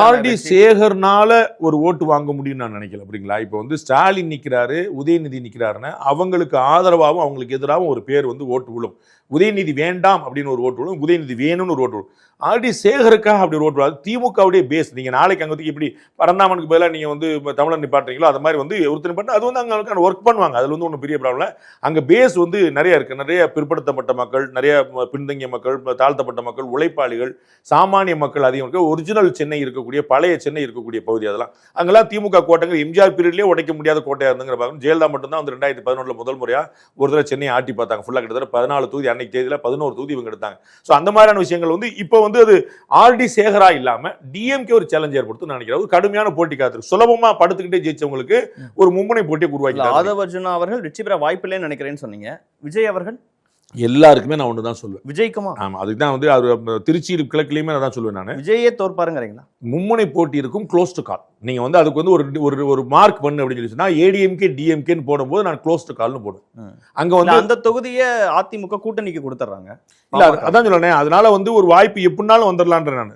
RT சேகர்னால ஒரு ஓட்டு வாங்க முடியும்னு நான் நினைக்கல. அப்படிங்களா? இப்போ வந்து ஸ்டாலின் நிற்கிறாரு, உதயநிதி நிற்கிறாருன்னா அவங்களுக்கு ஆதரவாகவும் அவங்களுக்கு எதிராகவும் ஒரு பேர் வந்து ஓட்டு விழும். உதயநிதி வேண்டாம் அப்படின்னு ஒரு ஓட்டு விழும், உதயநிதி வேணும்னு ஒரு ஓட்டு விழும். ஆர்டி சேகருக்காக அப்படி ஒரு ஓட்டு விழும். திமுகவுடைய பேஸ். நீங்க நாளைக்கு அங்கே வந்து இப்படி பரந்தாமனுக்கு பதிலாக நீங்க வந்து தமிழர் நிப்பாட்டுறீங்களோ அது மாதிரி வந்து ஒருத்தர் நிப்பாட்டு அது வந்து அங்கே ஒர்க் பண்ணுவாங்க. அதுல வந்து ஒன்றும் பெரிய ப்ராப்ளம். அங்கே பேஸ் வந்து நிறைய இருக்கு. நிறைய பிற்படுத்தப்பட்ட மக்கள், நிறைய பின்தங்கிய மக்கள், தாழ்த்தப்பட்ட மக்கள், உழைப்பாளிகள், சாமானிய மக்கள் அதிகம் இருக்கு. ஒரிஜினல் சென்னை இருக்கக்கூடிய பழைய சென்னை இருக்கக்கூடிய பகுதி அதெல்லாம். அங்கெல்லாம் திமுக கோட்டைகள் எம்ஜிஆர் பீரியட்லேயே உடைக்க முடியாத கோட்டையா இருந்துங்கிற பார்க்கணும். ஜெயலலிதா மட்டும்தான் வந்து 2011 முதல் முறையா ஒரு தடவை சென்னையை ஆட்டி பார்த்தாங்க. ஃபுல்லாக கிட்டத்தட்ட 14 தொகுதி அன்னைக்கு தேதியில் 11 தொகுதி இவங்க எடுத்தாங்க. ஸோ அந்த மாதிரியான விஷயங்கள் வந்து இப்போ வந்து அது ஆர்டி சேகரா இல்லாம டிஎம்கே ஒரு சேலஞ்ச் ஏற்படுத்தும் நினைக்கிறேன். ஒரு கடுமையான போட்டி காத்து சுலபமா படுத்துக்கிட்டே ஜெயிச்சவங்களுக்கு ஒரு மும்முனை போட்டியை உருவாக்கி. ஆதவ அர்ஜுனா அவர்கள் வெற்றி பெற வாய்ப்பில்லைன்னு நினைக்கிறேன்னு சொன்னீங்க. விஜய் அவர்கள் எல்லாருக்குமே நான் ஒன்று தான் சொல்லுவேன். விஜய்க்குமா? ஆமா, அதுக்கு தான் வந்து திருச்சி கிழக்குலையுமே நான் தான் சொல்லுவேன். நான் விஜயே தோற்பாருங்கிறீங்களா? மும்முனை போட்டி இருக்கும், க்ளோஸ் டு கால். நீங்க வந்து அதுக்கு வந்து ஒரு ஒரு மார்க் பண்ணு அப்படின்னு சொல்லி சொன்னா ஏடிஎம்கே டிஎம்கேன்னு போடும்போது நான் க்ளோஸ் டு கால்னு போடுவேன். அங்க வந்து அந்த தொகுதியை அதிமுக கூட்டணிக்கு கொடுத்துட்றாங்க. இல்ல அதான் சொல்றேன். அதனால வந்து ஒரு வாய்ப்பு எப்படினாலும் வந்துடலான்ற நான்